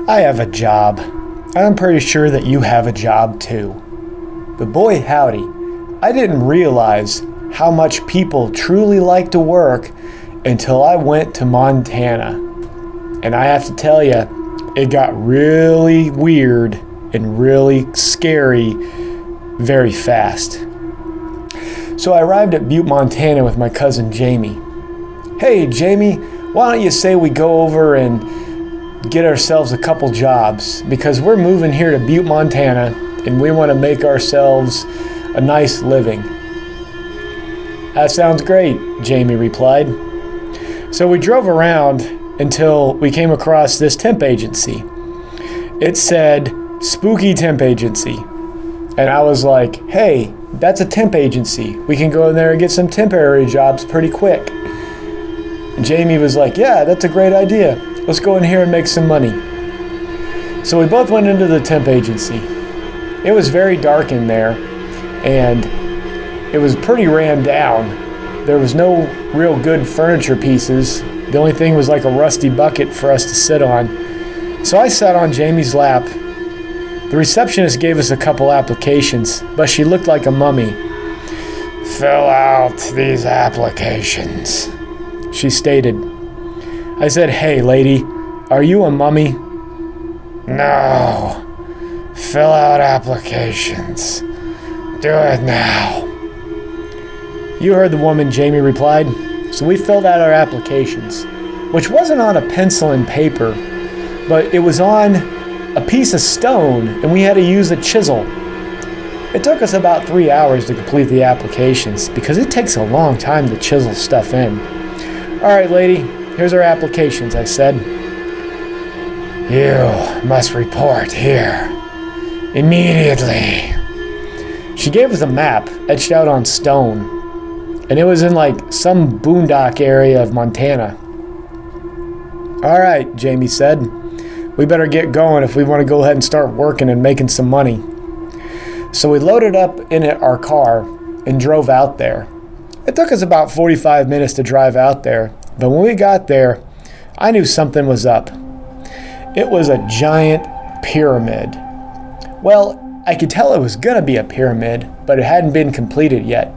I have a job. I'm pretty sure that you have a job too. But boy howdy, I didn't realize how much people truly like to work until I went to Montana. And I have to tell you, it got really weird and really scary very fast. So I arrived at Butte, Montana with my cousin Jamie. Hey Jamie, why don't you say we go over and get ourselves a couple jobs, because we're moving here to Butte, Montana, and we want to make ourselves a nice living. That sounds great, Jamie replied. So we drove around until we came across this temp agency. It said, Spooky Temp Agency. And I was like, hey, that's a temp agency. We can go in there and get some temporary jobs pretty quick. And Jamie was like, yeah, that's a great idea. Let's go in here and make some money. So we both went into the temp agency. It was very dark in there, and it was pretty ran down. There was no real good furniture pieces. The only thing was like a rusty bucket for us to sit on. So I sat on Jamie's lap. The receptionist gave us a couple applications, but she looked like a mummy. Fill out these applications, she stated. I said, hey lady, are you a mummy? No. Fill out applications. Do it now. You heard the woman, Jamie replied. So we filled out our applications, which wasn't on a pencil and paper, but it was on a piece of stone, and we had to use a chisel. It took us about 3 hours to complete the applications because it takes a long time to chisel stuff in. All right, lady, here's our applications, I said. You must report here immediately. She gave us a map etched out on stone, and it was in like some boondock area of Montana. All right, Jamie said. We better get going if we want to go ahead and start working and making some money. So we loaded up in our car and drove out there. It took us about 45 minutes to drive out there, but when we got there, I knew something was up. It was a giant pyramid. Well, I could tell it was going to be a pyramid, but it hadn't been completed yet.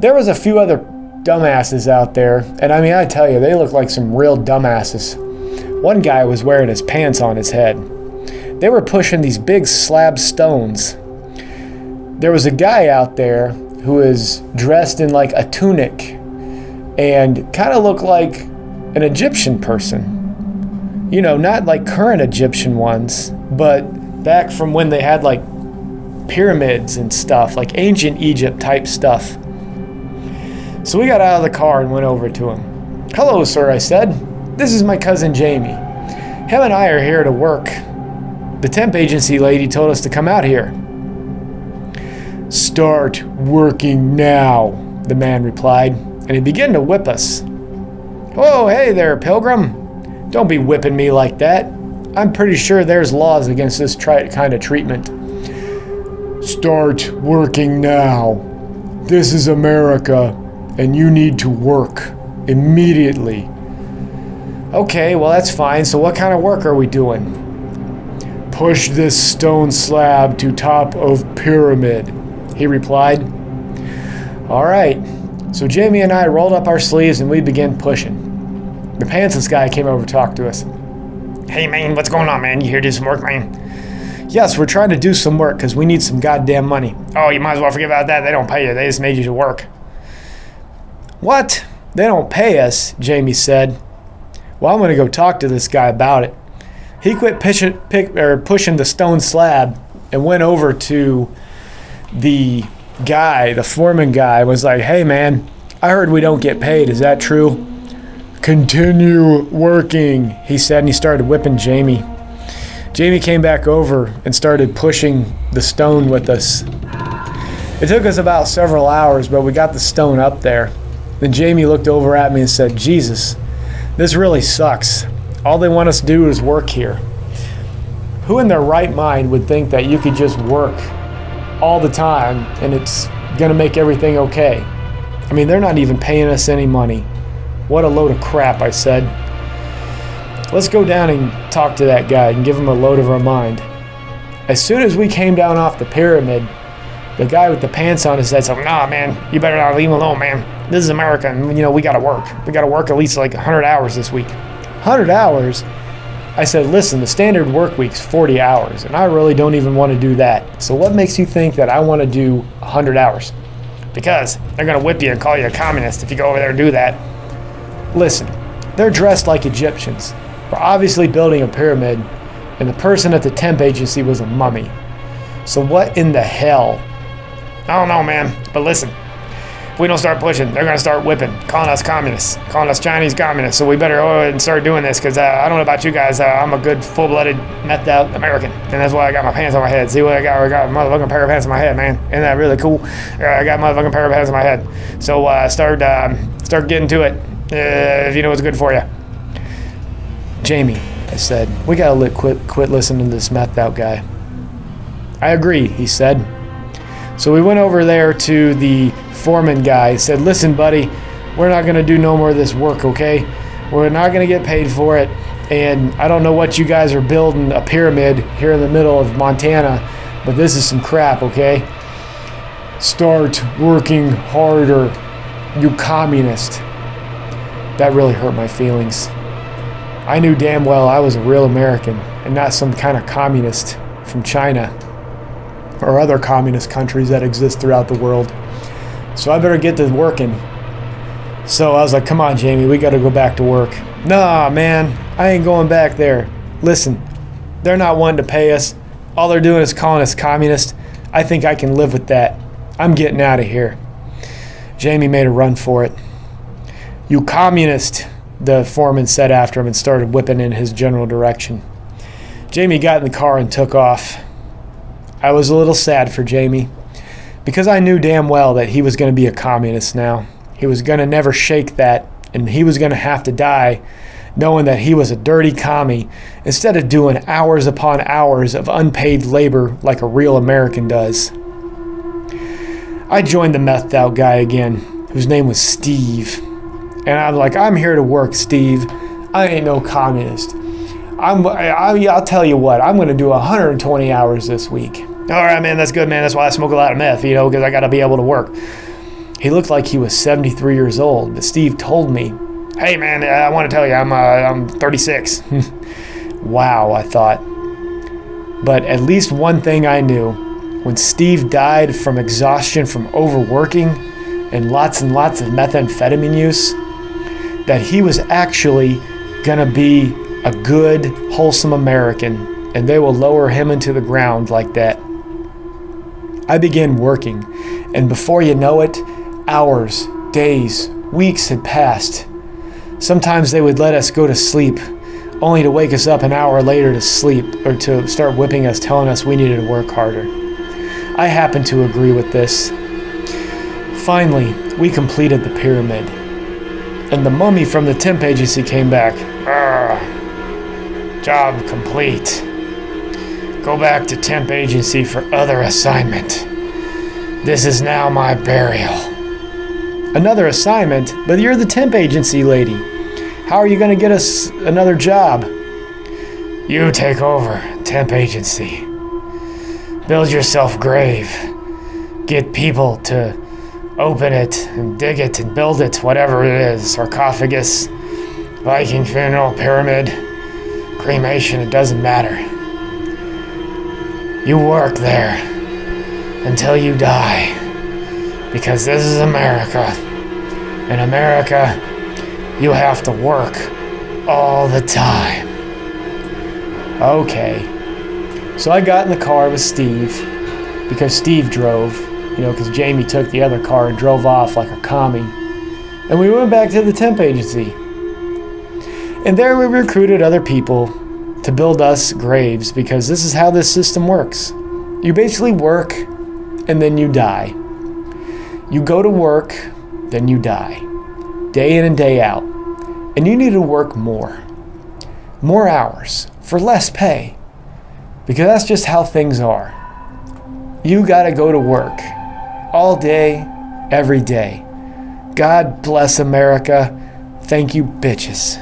There was a few other dumbasses out there, and I mean, I tell you, they look like some real dumbasses. One guy was wearing his pants on his head. They were pushing these big slab stones. There was a guy out there who was dressed in like a tunic and kind of looked like an Egyptian person. You know, not like current Egyptian ones, but back from when they had like pyramids and stuff, like ancient Egypt type stuff. So we got out of the car and went over to him. Hello, sir, I said. This is my cousin Jamie. Him and I are here to work. The temp agency lady told us to come out here. Start working now, the man replied, and he began to whip us. Oh, hey there, pilgrim. Don't be whipping me like that. I'm pretty sure there's laws against this kind of treatment. Start working now. This is America, and you need to work immediately. Okay, well that's fine. So what kind of work are we doing? Push this stone slab to top of pyramid, he replied. All right. So Jamie and I rolled up our sleeves and we began pushing. The pantsless guy came over to talk to us. Hey man, what's going on, man? You here to do some work, man? Yes, we're trying to do some work because we need some goddamn money. Oh, you might as well forget about that. They don't pay you. They just made you to work. What? They don't pay us, Jamie said. Well, I'm going to go talk to this guy about it. He quit pushing the stone slab and went over to the guy, the foreman guy, was like, hey man, I heard we don't get paid. Is that true? Continue working, he said, and he started whipping Jamie. Jamie came back over and started pushing the stone with us. It took us about several hours, but we got the stone up there. Then Jamie looked over at me and said, Jesus, this really sucks. All they want us to do is work here. Who in their right mind would think that you could just work all the time and it's gonna make everything okay? I mean, they're not even paying us any money. What a load of crap, I said. Let's go down and talk to that guy and give him a load of our mind. As soon as we came down off the pyramid, the guy with the pants on his head said, nah, man, you better not leave him alone, man. This is America, and, we got to work. We got to work at least like 100 hours this week. 100 hours? I said, listen, the standard work week's 40 hours, and I really don't even want to do that. So what makes you think that I want to do 100 hours? Because they're going to whip you and call you a communist if you go over there and do that. Listen, they're dressed like Egyptians. We're obviously building a pyramid, and the person at the temp agency was a mummy. So what in the hell? I don't know, man, but listen. If we don't start pushing, they're going to start whipping, calling us communists, calling us Chinese communists. So we better go ahead and start doing this because I don't know about you guys. I'm a good, full-blooded, methed-out American. And that's why I got my pants on my head. See what I got? I got a motherfucking pair of pants on my head, man. Isn't that really cool? I got a motherfucking pair of pants on my head. So start getting to it if you know what's good for you. Jamie, I said, we got to quit listening to this methed-out guy. I agree, he said. So we went over there to the foreman guy, said, listen, buddy, we're not going to do no more of this work, okay? We're not going to get paid for it, and I don't know what you guys are building, a pyramid here in the middle of Montana, but this is some crap, okay? Start working harder, you communist. That really hurt my feelings. I knew damn well I was a real American and not some kind of communist from China or other communist countries that exist throughout the world. So I better get to working. So I was like, come on, Jamie, we got to go back to work. Nah, man, I ain't going back there. Listen, they're not wanting to pay us. All they're doing is calling us communist. I think I can live with that. I'm getting out of here. Jamie made a run for it. You communist, the foreman said after him and started whipping in his general direction. Jamie got in the car and took off. I was a little sad for Jamie because I knew damn well that he was going to be a communist now. He was going to never shake that, and he was going to have to die knowing that he was a dirty commie instead of doing hours upon hours of unpaid labor like a real American does. I joined the methed out guy again, whose name was Steve. And I'm like, I'm here to work, Steve. I ain't no communist. I'll tell you what, I'm going to do 120 hours this week. All right, man, that's good, man. That's why I smoke a lot of meth, because I got to be able to work. He looked like he was 73 years old, but Steve told me, hey, man, I want to tell you, I'm 36. Wow, I thought. But at least one thing I knew, when Steve died from exhaustion from overworking and lots of methamphetamine use, that he was actually going to be a good, wholesome American, and they will lower him into the ground like that. I began working, and before you know it, hours, days, weeks had passed. Sometimes they would let us go to sleep, only to wake us up an hour later to sleep, or to start whipping us, telling us we needed to work harder. I happened to agree with this. Finally, we completed the pyramid, and the mummy from the temp agency came back. Job complete. Go back to temp agency for other assignment. This is now my burial. Another assignment? But you're the temp agency lady. How are you going to get us another job? You take over, temp agency. Build yourself grave. Get people to open it and dig it and build it, whatever it is. Sarcophagus, Viking funeral, pyramid, cremation, it doesn't matter. You work there until you die, because this is America. In America, you have to work all the time. Okay. So I got in the car with Steve, because Steve drove, because Jamie took the other car and drove off like a commie. And we went back to the temp agency. And there we recruited other people to build us graves, because this is how this system works. You basically work, and then you die. You go to work, then you die. Day in and day out. And you need to work more. More hours, for less pay. Because that's just how things are. You gotta go to work. All day, every day. God bless America. Thank you, bitches.